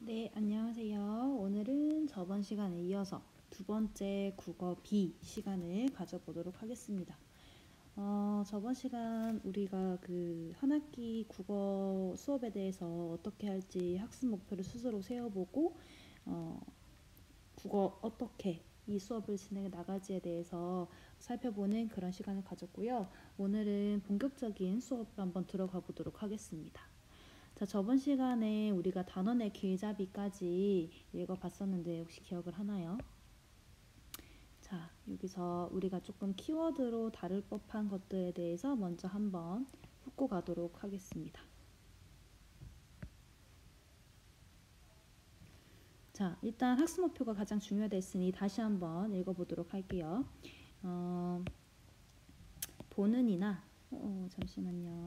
네, 안녕하세요. 오늘은 저번 시간에 이어서 두 번째 국어 B 시간을 가져보도록 하겠습니다. 저번 시간 우리가 그 한 학기 국어 수업에 대해서 어떻게 할지 학습 목표를 스스로 세워보고 국어 어떻게 이 수업을 진행해 나갈지에 대해서 살펴보는 그런 시간을 가졌고요. 오늘은 본격적인 수업을 한번 들어가 보도록 하겠습니다. 자, 저번 시간에 우리가 단원의 길잡이까지 읽어봤었는데 혹시 기억을 하나요? 자, 여기서 우리가 조금 키워드로 다룰 법한 것들에 대해서 먼저 한번 훑고 가도록 하겠습니다. 자, 일단 학습 목표가 가장 중요하다 했으니 다시 한번 읽어보도록 할게요. 보는이나 잠시만요.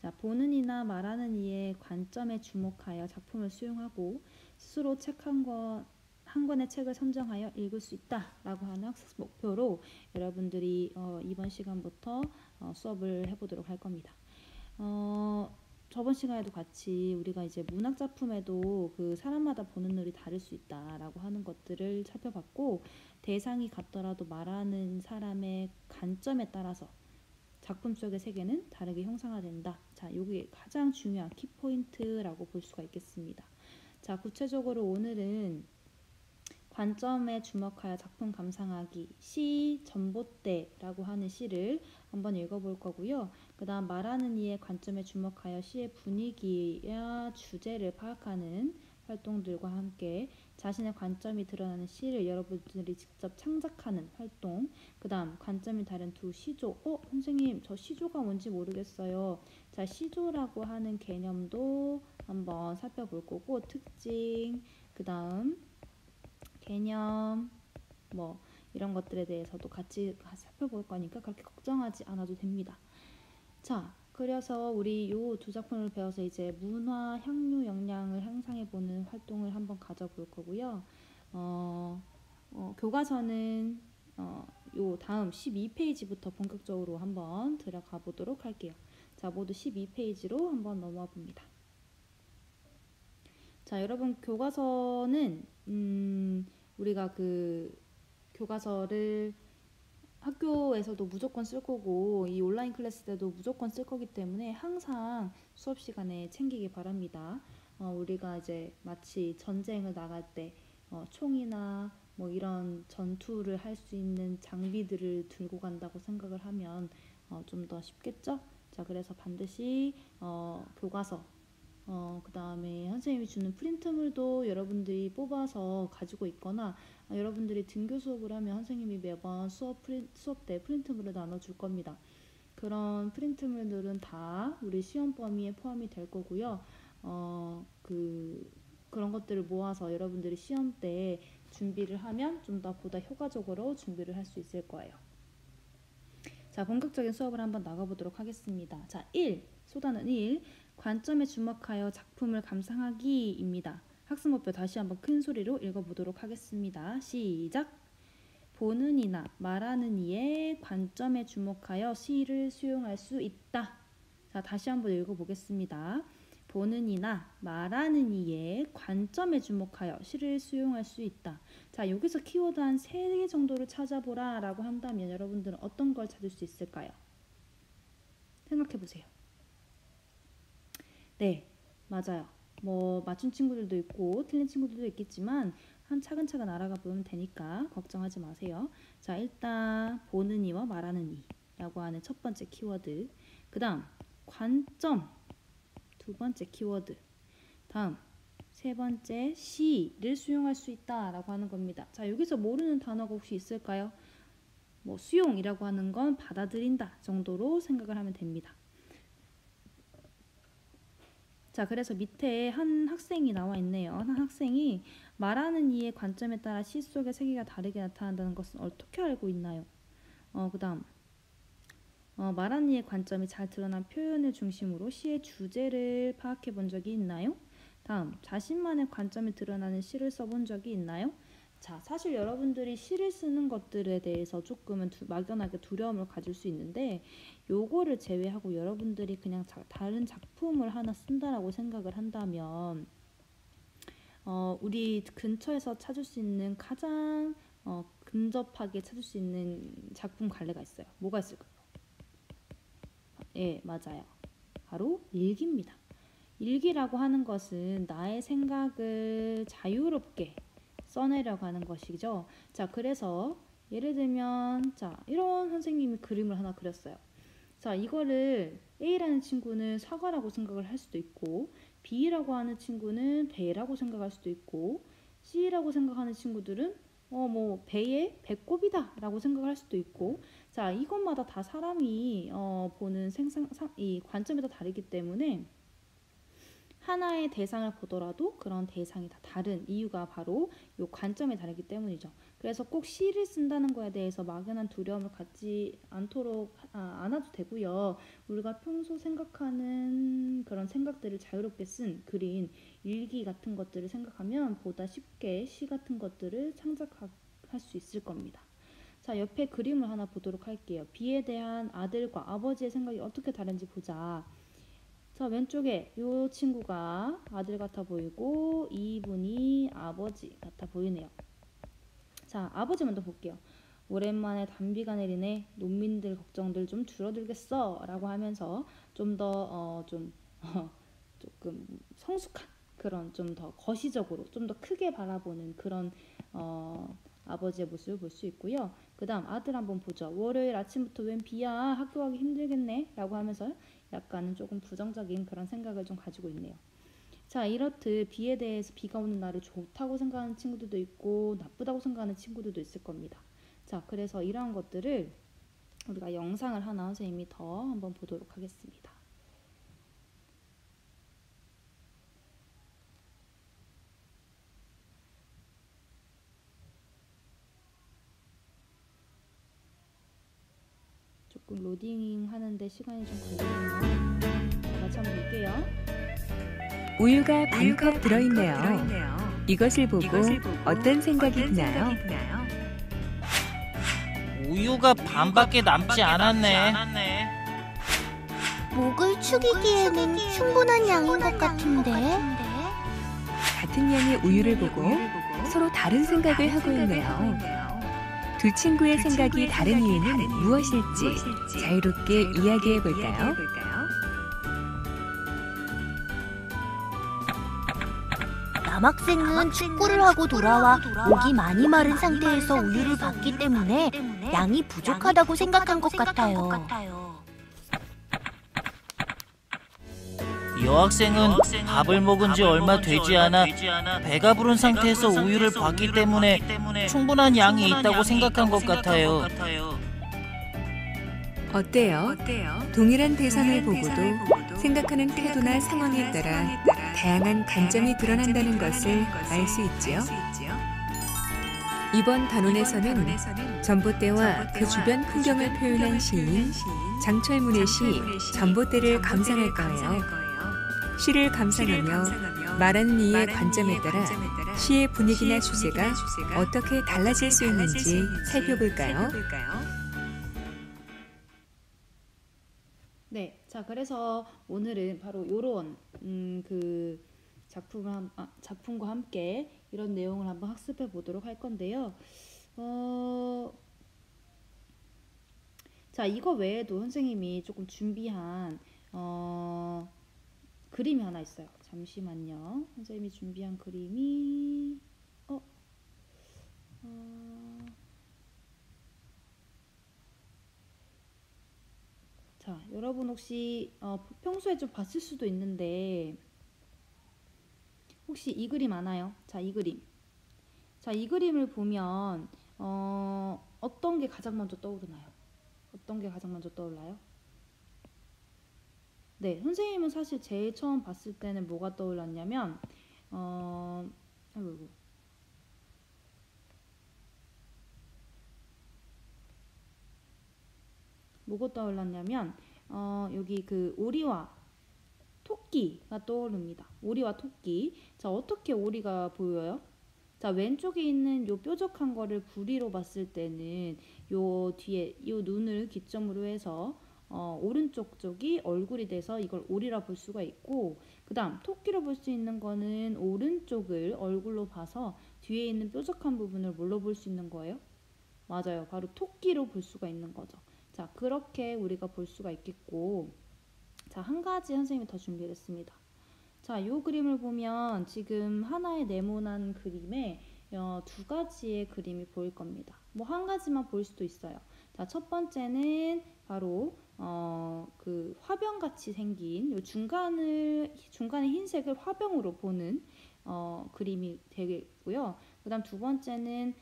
자, 보는 이나 말하는 이의 관점에 주목하여 작품을 수용하고 스스로 책 한 권의 책을 선정하여 읽을 수 있다라고 하는 학습 목표로 여러분들이 이번 시간부터 수업을 해보도록 할 겁니다. 저번 시간에도 같이 우리가 이제 문학 작품에도 그 사람마다 보는 눈이 다를 수 있다라고 하는 것들을 살펴봤고, 대상이 같더라도 말하는 사람의 관점에 따라서 작품 속의 세계는 다르게 형상화된다. 자, 이게 가장 중요한 키포인트라고 볼 수가 있겠습니다. 자, 구체적으로 오늘은 관점에 주목하여 작품 감상하기, 시 전봇대라고 하는 시를 한번 읽어볼 거고요. 그 다음 말하는 이의 관점에 주목하여 시의 분위기와 주제를 파악하는 활동들과 함께 자신의 관점이 드러나는 시를 여러분들이 직접 창작하는 활동, 그 다음 관점이 다른 두 시조. 선생님 저 시조가 뭔지 모르겠어요. 자, 시조라고 하는 개념도 한번 살펴볼 거고, 특징, 그 다음 개념, 뭐 이런 것들에 대해서도 같이 살펴볼 거니까 그렇게 걱정하지 않아도 됩니다. 자, 그래서 우리 요 두 작품을 배워서 이제 문화 향유 역량을 향상해보는 활동을 한번 가져볼 거고요. 교과서는 요 다음 12페이지부터 본격적으로 한번 들어가 보도록 할게요. 자, 모두 12페이지로 한번 넘어와 봅니다. 자, 여러분 교과서는 우리가 그 교과서를 학교에서도 무조건 쓸 거고 이 온라인 클래스 때도 무조건 쓸 거기 때문에 항상 수업 시간에 챙기기 바랍니다. 우리가 이제 마치 전쟁을 나갈 때 총이나 뭐 이런 전투를 할 수 있는 장비들을 들고 간다고 생각을 하면 좀 더 쉽겠죠? 자, 그래서 반드시 교과서, 그 다음에 선생님이 주는 프린트물도 여러분들이 뽑아서 가지고 있거나, 여러분들이 등교 수업을 하면 선생님이 매번 수업 때 프린트물을 나눠줄 겁니다. 그런 프린트물들은 다 우리 시험 범위에 포함이 될 거고요. 그런 것들을 모아서 여러분들이 시험 때 준비를 하면 좀 더 보다 효과적으로 준비를 할 수 있을 거예요. 자, 본격적인 수업을 한번 나가보도록 하겠습니다. 자, 1. 소단은 1. 관점에 주목하여 작품을 감상하기입니다. 학습 목표 다시 한번 큰 소리로 읽어보도록 하겠습니다. 시작! 보는 이나 말하는 이의 관점에 주목하여 시를 수용할 수 있다. 자, 다시 한번 읽어보겠습니다. 보는 이나 말하는 이의 관점에 주목하여 시를 수용할 수 있다. 자, 여기서 키워드 한 3개 정도를 찾아보라 라고 한다면 여러분들은 어떤 걸 찾을 수 있을까요? 생각해보세요. 네, 맞아요. 뭐 맞춘 친구들도 있고 틀린 친구들도 있겠지만 차근차근 알아가 보면 되니까 걱정하지 마세요. 자, 일단 보는 이와 말하는 이라고 하는 첫 번째 키워드, 그 다음 관점 두 번째 키워드, 다음 세 번째 시를 수용할 수 있다라고 하는 겁니다. 자, 여기서 모르는 단어가 혹시 있을까요? 뭐 수용이라고 하는 건 받아들인다 정도로 생각을 하면 됩니다. 자, 그래서 밑에 한 학생이 나와 있네요. 한 학생이 말하는 이의 관점에 따라 시 속의 세계가 다르게 나타난다는 것은 어떻게 알고 있나요? 그 다음 말하는 이의 관점이 잘 드러난 표현을 중심으로 시의 주제를 파악해 본 적이 있나요? 다음, 자신만의 관점이 드러나는 시를 써본 적이 있나요? 자, 사실 여러분들이 시를 쓰는 것들에 대해서 조금은 막연하게 두려움을 가질 수 있는데, 요거를 제외하고 여러분들이 그냥 다른 작품을 하나 쓴다라고 생각을 한다면 우리 근처에서 찾을 수 있는 가장 근접하게 찾을 수 있는 작품 갈래가 있어요. 뭐가 있을까요? 예, 맞아요. 바로 일기입니다. 일기라고 하는 것은 나의 생각을 자유롭게 써내려고 하는 것이죠. 자, 그래서 예를 들면 자, 이런 선생님이 그림을 하나 그렸어요. 자, 이거를 A라는 친구는 사과라고 생각을 할 수도 있고 B라고 하는 친구는 배라고 생각할 수도 있고 C라고 생각하는 친구들은 뭐 배의 배꼽이다 라고 생각할 수도 있고 자, 이것마다 다 사람이 보는 이 관점이 다 다르기 때문에 하나의 대상을 보더라도 그런 대상이 다 다른 이유가 바로 이 관점이 다르기 때문이죠. 그래서 꼭 시를 쓴다는 거에 대해서 막연한 두려움을 갖지 않도록 않아도 되고요. 우리가 평소 생각하는 그런 생각들을 자유롭게 쓴 글인 일기 같은 것들을 생각하면 보다 쉽게 시 같은 것들을 창작할 수 있을 겁니다. 자, 옆에 그림을 하나 보도록 할게요. B에 대한 아들과 아버지의 생각이 어떻게 다른지 보자. 자, 왼쪽에 이 친구가 아들 같아 보이고 이분이 아버지 같아 보이네요. 자, 아버지 먼저 볼게요. 오랜만에 단비가 내리네. 농민들 걱정들 좀 줄어들겠어 라고 하면서 좀 더 조금 성숙한 그런 좀 더 거시적으로 좀 더 크게 바라보는 그런 아버지의 모습을 볼 수 있고요. 그 다음 아들 한번 보죠. 월요일 아침부터 웬 비야 학교 가기 힘들겠네 라고 하면서 약간은 조금 부정적인 그런 생각을 좀 가지고 있네요. 자, 이렇듯 비에 대해서 비가 오는 날을 좋다고 생각하는 친구들도 있고 나쁘다고 생각하는 친구들도 있을 겁니다. 자, 그래서 이러한 것들을 우리가 영상을 하나 선생님이 더 한번 보도록 하겠습니다. 조금 로딩 하는데 시간이 좀 걸리네요. 같이 한번 볼게요. 우유가 반컵 들어있네요. 이것을 보고 어떤 생각이 드나요? 우유가 반밖에 남지 않았네. 목을 축이기에는 충분한 양인 것 같은데. 같은 양의 우유를 보고 서로 다른 생각을 하고 있네요. 두 친구의 생각이 다른 이유는 무엇일지 자유롭게 이야기해 볼까요? 남학생은 축구를 하고 돌아와 목이 많이 마른 상태에서 우유를 받기 때문에 양이 부족하다고 생각한 것 같아요. 여학생은 밥을 먹은 지 얼마 되지 않아 배가 부른 상태에서 우유를 받기 때문에 충분한 양이 있다고 생각한 것 같아요. 어때요? 동일한 대상을 보고도 생각하는 태도나 상황에 따라 다양한 관점이 드러난다는 것을 알 수 있지요. 이번 단원에서는 전봇대와 그 주변 풍경을 표현한 시인 장철문의 시 전봇대를 감상할 거예요. 시를 감상하며 말하는 이의 관점에 따라 시의 분위기나 주제가 어떻게 달라질 수 있는지 살펴볼까요? 네, 자, 그래서 오늘은 바로 이런 그 작품과 함께 이런 내용을 한번 학습해 보도록 할 건데요. 자, 이거 외에도 선생님이 조금 준비한 그림이 하나 있어요. 잠시만요. 선생님이 준비한 그림이 자, 여러분 혹시 평소에 좀 봤을 수도 있는데 혹시 이 그림 아나요? 자, 이 그림. 자, 이 그림을 보면 어떤 게 가장 먼저 떠오르나요? 어떤 게 가장 먼저 떠올라요? 네, 선생님은 사실 제일 처음 봤을 때는 뭐가 떠올랐냐면 아이고. 뭐가 떠올랐냐면 여기 그 오리와 토끼가 떠오릅니다. 오리와 토끼. 자, 어떻게 오리가 보여요? 자, 왼쪽에 있는 요 뾰족한 거를 부리로 봤을 때는 요 뒤에 요 눈을 기점으로 해서 오른쪽 쪽이 얼굴이 돼서 이걸 오리라 볼 수가 있고, 그 다음 토끼로 볼 수 있는 거는 오른쪽을 얼굴로 봐서 뒤에 있는 뾰족한 부분을 뭘로 볼 수 있는 거예요? 맞아요. 바로 토끼로 볼 수가 있는 거죠. 자, 그렇게 우리가 볼 수가 있겠고, 자, 한 가지 선생님이 더 준비했습니다. 자, 요 그림을 보면 지금 하나의 네모난 그림에 두 가지의 그림이 보일 겁니다. 뭐 한 가지만 보일 수도 있어요. 자, 첫 번째는 바로 그 화병같이 생긴 요 중간에 흰색을 화병으로 보는 그림이 되겠고요. 그 다음 두 번째는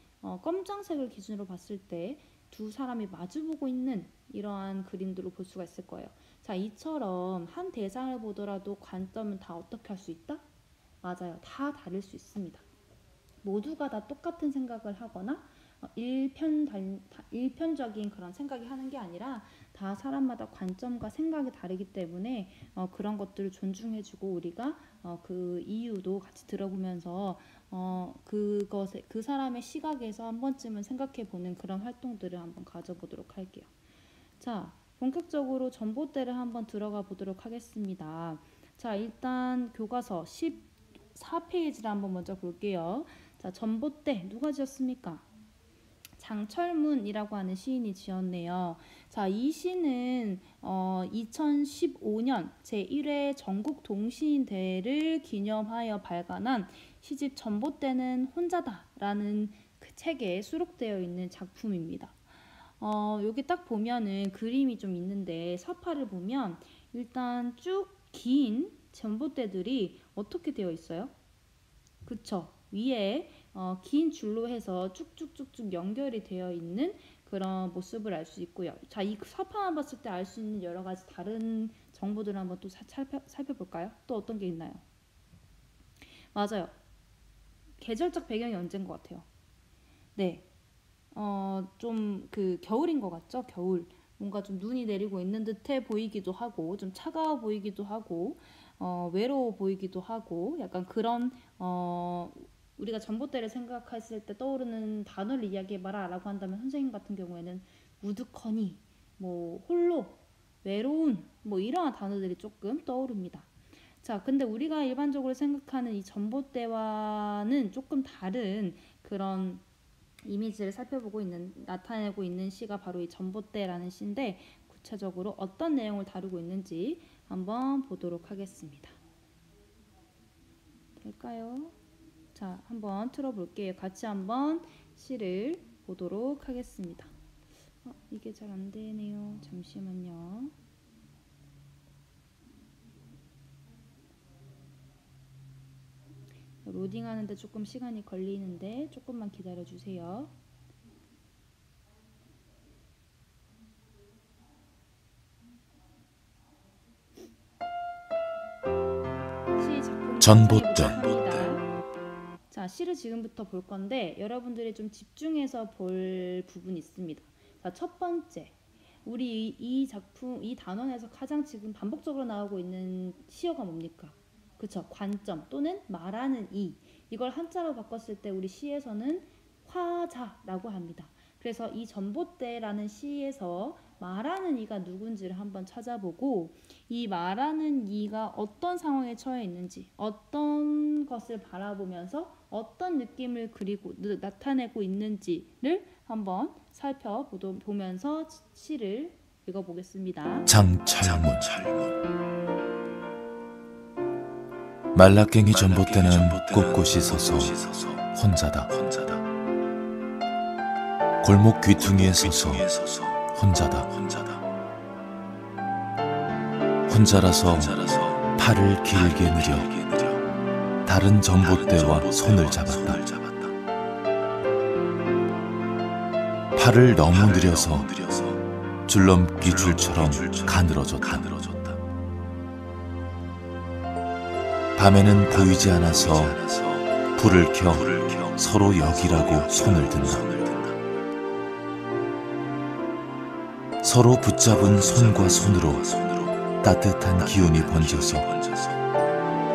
검정색을 기준으로 봤을 때 두 사람이 마주보고 있는 이러한 그림들로 볼 수가 있을 거예요. 자, 이처럼 한 대상을 보더라도 관점은 다 어떻게 할 수 있다? 맞아요. 다 다를 수 있습니다. 모두가 다 똑같은 생각을 하거나 일편적인 그런 생각이 하는 게 아니라 다 사람마다 관점과 생각이 다르기 때문에 그런 것들을 존중해주고 우리가 그 이유도 같이 들어보면서 그 사람의 시각에서 한 번쯤은 생각해보는 그런 활동들을 한번 가져보도록 할게요. 자, 본격적으로 전봇대를 한번 들어가 보도록 하겠습니다. 자, 일단 교과서 14페이지를 한번 먼저 볼게요. 자, 전봇대 누가 지었습니까? 장철문이라고 하는 시인이 지었네요. 자, 이 시는 2015년 제1회 전국 동시인 대회를 기념하여 발간한 시집 전봇대는 혼자다라는 그 책에 수록되어 있는 작품입니다. 여기 딱 보면은 그림이 좀 있는데 서파를 보면 일단 쭉 긴 전봇대들이 어떻게 되어 있어요? 그쵸? 위에 긴 줄로 해서 쭉쭉쭉쭉 연결이 되어 있는 그런 모습을 알 수 있고요. 자, 이 서파만 봤을 때 알 수 있는 여러 가지 다른 정보들을 한번 또 살펴볼까요? 또 어떤 게 있나요? 맞아요. 계절적 배경이 언제인 것 같아요? 네. 좀 그 겨울인 것 같죠? 겨울. 뭔가 좀 눈이 내리고 있는 듯해 보이기도 하고, 좀 차가워 보이기도 하고, 외로워 보이기도 하고, 약간 그런, 우리가 전봇대를 생각했을 때 떠오르는 단어를 이야기해봐라 라고 한다면 선생님 같은 경우에는 우두커니, 뭐 홀로, 외로운, 뭐 이러한 단어들이 조금 떠오릅니다. 자, 근데 우리가 일반적으로 생각하는 이 전봇대와는 조금 다른 그런 이미지를 나타내고 있는 시가 바로 이 전봇대라는 시인데, 구체적으로 어떤 내용을 다루고 있는지 한번 보도록 하겠습니다. 될까요? 자, 한번 틀어볼게요. 같이 한번 시를 보도록 하겠습니다. 이게 잘 안 되네요. 잠시만요. 로딩하는데 조금 시간이 걸리는데 조금만 기다려 주세요. 시 작품 전봇대. 자, 시를 지금부터 볼 건데 여러분들이 좀 집중해서 볼 부분이 있습니다. 자, 첫 번째, 우리 이 작품, 이 단원에서 가장 지금 반복적으로 나오고 있는 시어가 뭡니까? 그쵸? 관점 또는 말하는 이. 이걸 한자로 바꿨을 때 우리 시에서는 화자라고 합니다. 그래서 이 전봇대라는 시에서 말하는 이가 누군지를 한번 찾아보고, 이 말하는 이가 어떤 상황에 처해 있는지, 어떤 것을 바라보면서 어떤 느낌을 그리고 나타내고 있는지를 한번 살펴보면서 시를 읽어보겠습니다. 장철문. 말라깽이 전봇대는 꼿꼿이 서서 혼자다. 골목 귀퉁이에 서서 혼자다. 혼자라서 팔을 길게 늘여 다른 전봇대와 손을 잡았다. 팔을 너무 느려서 줄넘기 줄처럼 가늘어졌다. 밤에는 보이지 않아서 불을 켜 서로 여기라고 손을 든다. 서로 붙잡은 손과 손으로 따뜻한 기운이 번져서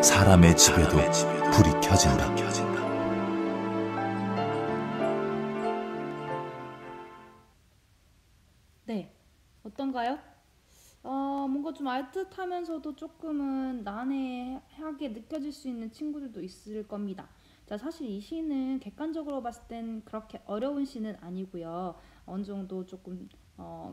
사람의 집에도 불이 켜진다. 네, 어떤가요? 뭔가 좀 알듯하면서도 조금은 난해하게 느껴질 수 있는 친구들도 있을 겁니다. 자, 사실 이 시는 객관적으로 봤을 땐 그렇게 어려운 시는 아니고요. 어느 정도 조금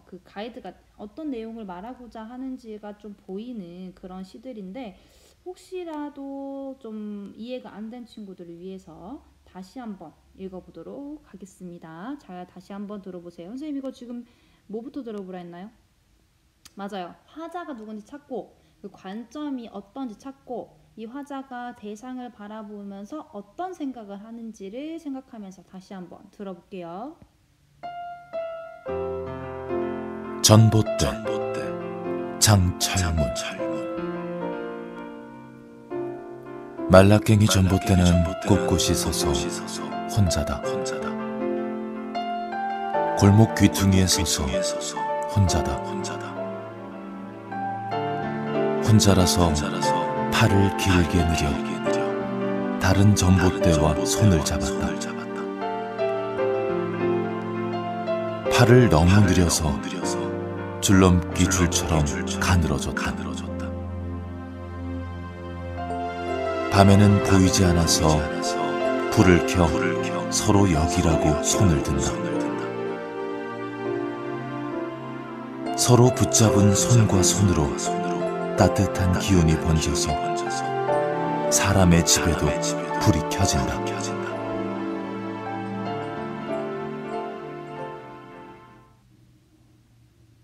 그 가이드가 어떤 내용을 말하고자 하는지가 좀 보이는 그런 시들인데, 혹시라도 좀 이해가 안 된 친구들을 위해서 다시 한번 읽어보도록 하겠습니다. 잘 다시 한번 들어보세요. 선생님 이거 지금 뭐부터 들어보라 했나요? 맞아요. 화자가 누군지 찾고 그 관점이 어떤지 찾고 이 화자가 대상을 바라보면서 어떤 생각을 하는지를 생각하면서 다시 한번 들어볼게요. 전봇대 장철문. 말라깽이 전봇대는 꼿꼿이 서서 혼자다. 골목 귀퉁이에 서서 혼자다. 혼자라서 팔을 길게 늘여 다른 전봇대와 손을 잡았다. 팔을 너무 느려서 줄넘기 줄처럼 가늘어졌다. 밤에는 보이지 않아서 불을 켜 서로 여기라고 손을 든다. 서로 붙잡은 손과 손으로 따뜻한 기운이 번져서 사람의 집에도 불이 켜진다.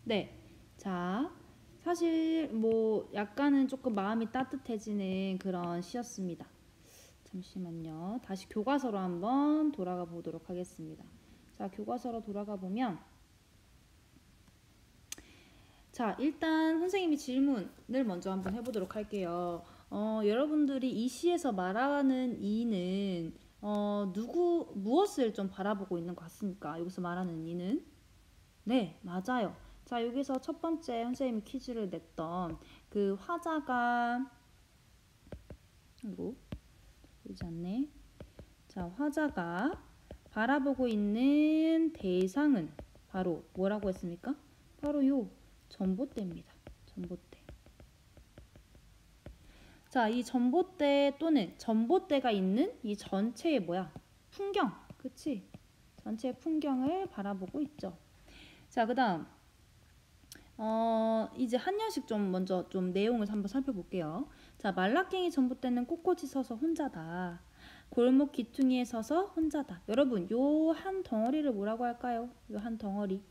네, 자, 사실 뭐 약간은 조금 마음이 따뜻해지는 그런 시였습니다. 잠시만요. 다시 교과서로 한번 돌아가 보도록 하겠습니다. 자, 교과서로 돌아가 보면, 자, 일단 선생님이 질문을 먼저 한번 해보도록 할게요. 여러분들이 이 시에서 말하는 이는 무엇을 좀 바라보고 있는 것 같습니까? 여기서 말하는 이는? 네, 맞아요. 자, 여기서 첫 번째 선생님이 퀴즈를 냈던 그 화자가, 이거 보이지 않네. 자, 화자가 바라보고 있는 대상은 바로 뭐라고 했습니까? 바로 요 전봇대입니다. 전봇대. 자, 이 전봇대 또는 전봇대가 있는 이 전체의 뭐야? 풍경. 그치? 전체의 풍경을 바라보고 있죠. 자, 그 다음 이제 한 년씩 좀 먼저 좀 내용을 한번 살펴볼게요. 자, 말라깽이 전봇대는 꼿꼿이 서서 혼자다. 골목 귀퉁이에 서서 혼자다. 여러분, 요 한 덩어리를 뭐라고 할까요? 요 한 덩어리.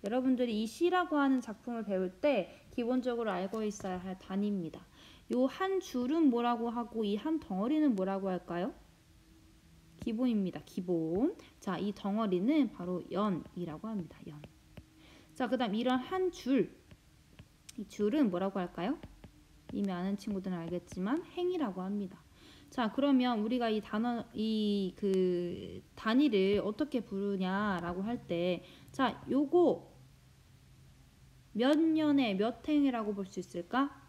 여러분들이 이 시라고 하는 작품을 배울 때 기본적으로 알고 있어야 할 단위입니다. 요 한 줄은 뭐라고 하고 이 한 덩어리는 뭐라고 할까요? 기본입니다. 기본. 자, 이 덩어리는 바로 연이라고 합니다. 연. 자, 그 다음 이런 한 줄. 이 줄은 뭐라고 할까요? 이미 아는 친구들은 알겠지만 행이라고 합니다. 자, 그러면 우리가 이 단어, 그 단위를 어떻게 부르냐라고 할 때, 자, 요거 몇 년에 몇 행이라고 볼 수 있을까?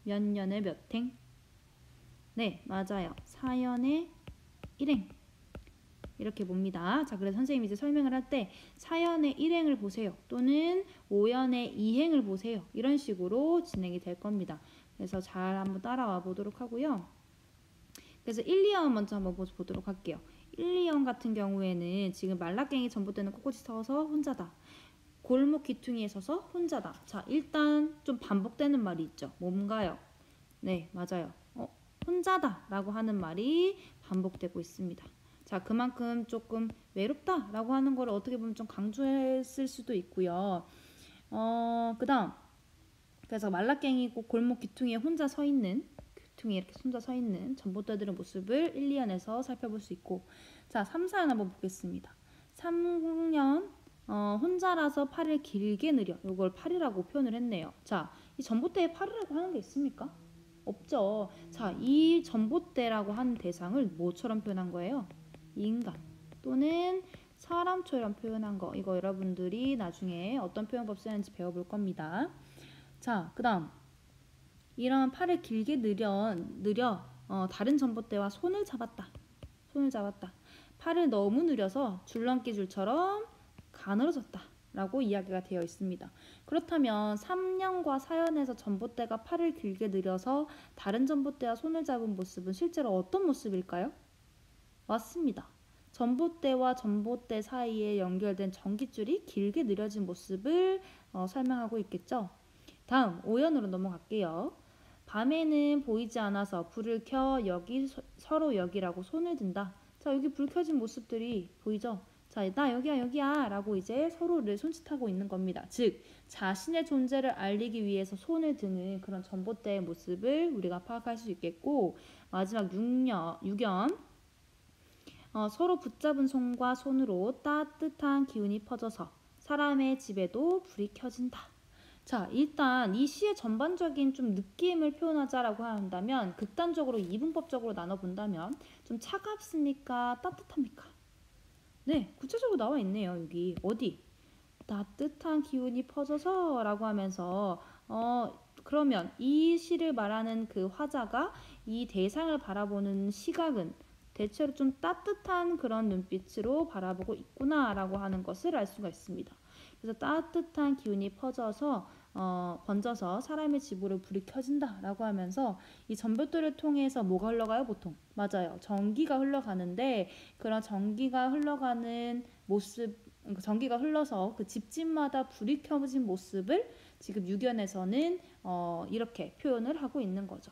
몇 년에 몇 행? 네, 맞아요. 4년에 1행. 이렇게 봅니다. 자, 그래서 선생님이 이제 설명을 할 때 4년에 1행을 보세요. 또는 5년에 2행을 보세요. 이런 식으로 진행이 될 겁니다. 그래서 잘 한번 따라와 보도록 하고요. 그래서 1, 2형 먼저 한번 보도록 할게요. 1, 2형 같은 경우에는 지금 말라깽이 전봇대는 꼿꼿이 서서 혼자다. 골목 귀퉁이에 서서 혼자다. 자, 일단 좀 반복되는 말이 있죠. 뭔가요? 네, 맞아요. 혼자다 라고 하는 말이 반복되고 있습니다. 자, 그만큼 조금 외롭다 라고 하는 거를 어떻게 보면 좀 강조했을 수도 있고요. 그 다음, 그래서 말라깽이고 골목 귀퉁이에 혼자 서 있는, 귀퉁이에 이렇게 혼자 서 있는 전봇대들의 모습을 1, 2년에서 살펴볼 수 있고, 자, 3, 4년 한번 보겠습니다. 3년 혼자라서 팔을 길게 늘여. 이걸 팔이라고 표현을 했네요. 자, 이 전봇대에 팔이라고 하는 게 있습니까? 없죠. 자, 이 전봇대라고 하는 대상을 뭐처럼 표현한 거예요? 인간 또는 사람처럼 표현한 거. 이거 여러분들이 나중에 어떤 표현법 쓰는지 배워볼 겁니다. 자, 그 다음 이런 팔을 길게 늘여 다른 전봇대와 손을 잡았다. 손을 잡았다. 팔을 너무 느려서 줄넘기 줄처럼 가늘어졌다 라고 이야기가 되어 있습니다. 그렇다면 3년과 4년에서 전봇대가 팔을 길게 늘여서 다른 전봇대와 손을 잡은 모습은 실제로 어떤 모습일까요? 맞습니다. 전봇대와 전봇대 사이에 연결된 전깃줄이 길게 늘어진 모습을 설명하고 있겠죠. 다음 5연으로 넘어갈게요. 밤에는 보이지 않아서 불을 켜 서로 여기라고 손을 든다. 자, 여기 불 켜진 모습들이 보이죠? 자, 나 여기야 여기야 라고 이제 서로를 손짓하고 있는 겁니다. 즉 자신의 존재를 알리기 위해서 손을 드는 그런 전봇대의 모습을 우리가 파악할 수 있겠고, 마지막 6연 서로 붙잡은 손과 손으로 따뜻한 기운이 퍼져서 사람의 집에도 불이 켜진다. 자, 일단 이 시의 전반적인 좀 느낌을 표현하자라고 한다면, 극단적으로 이분법적으로 나눠본다면 좀 차갑습니까? 따뜻합니까? 네, 구체적으로 나와 있네요. 여기 어디? 따뜻한 기운이 퍼져서 라고 하면서 그러면 이 시를 말하는 그 화자가 이 대상을 바라보는 시각은 대체로 좀 따뜻한 그런 눈빛으로 바라보고 있구나 라고 하는 것을 알 수가 있습니다. 그래서 따뜻한 기운이 번져서 사람의 집으로 불이 켜진다 라고 하면서 이 전봇대를 통해서 뭐가 흘러가요? 보통 맞아요, 전기가 흘러가는데, 그런 전기가 흘러가는 모습, 전기가 흘러서 그 집집마다 불이 켜진 모습을 지금 6연에서는 이렇게 표현을 하고 있는 거죠.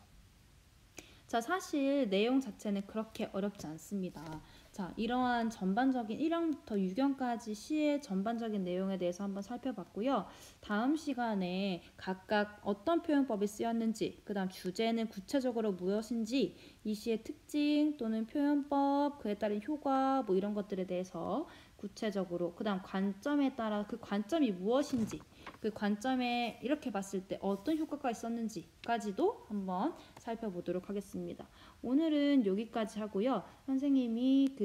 자, 사실 내용 자체는 그렇게 어렵지 않습니다. 자, 이러한 전반적인 1형부터 6형까지 시의 전반적인 내용에 대해서 한번 살펴봤고요. 다음 시간에 각각 어떤 표현법이 쓰였는지, 그 다음 주제는 구체적으로 무엇인지, 이 시의 특징 또는 표현법, 그에 따른 효과 뭐 이런 것들에 대해서 구체적으로, 그 다음 관점에 따라 그 관점이 무엇인지, 그 관점에 이렇게 봤을 때 어떤 효과가 있었는지까지도 한번 살펴보도록 하겠습니다. 오늘은 여기까지 하고요. 선생님이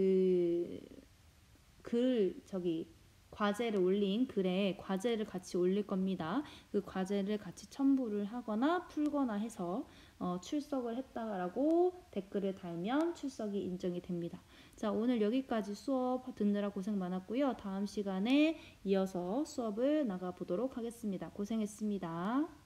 과제를 올린 글에 과제를 같이 올릴 겁니다. 그 과제를 같이 첨부를 하거나 풀거나 해서 출석을 했다라고 댓글을 달면 출석이 인정이 됩니다. 자, 오늘 여기까지 수업 듣느라 고생 많았고요. 다음 시간에 이어서 수업을 나가보도록 하겠습니다. 고생했습니다.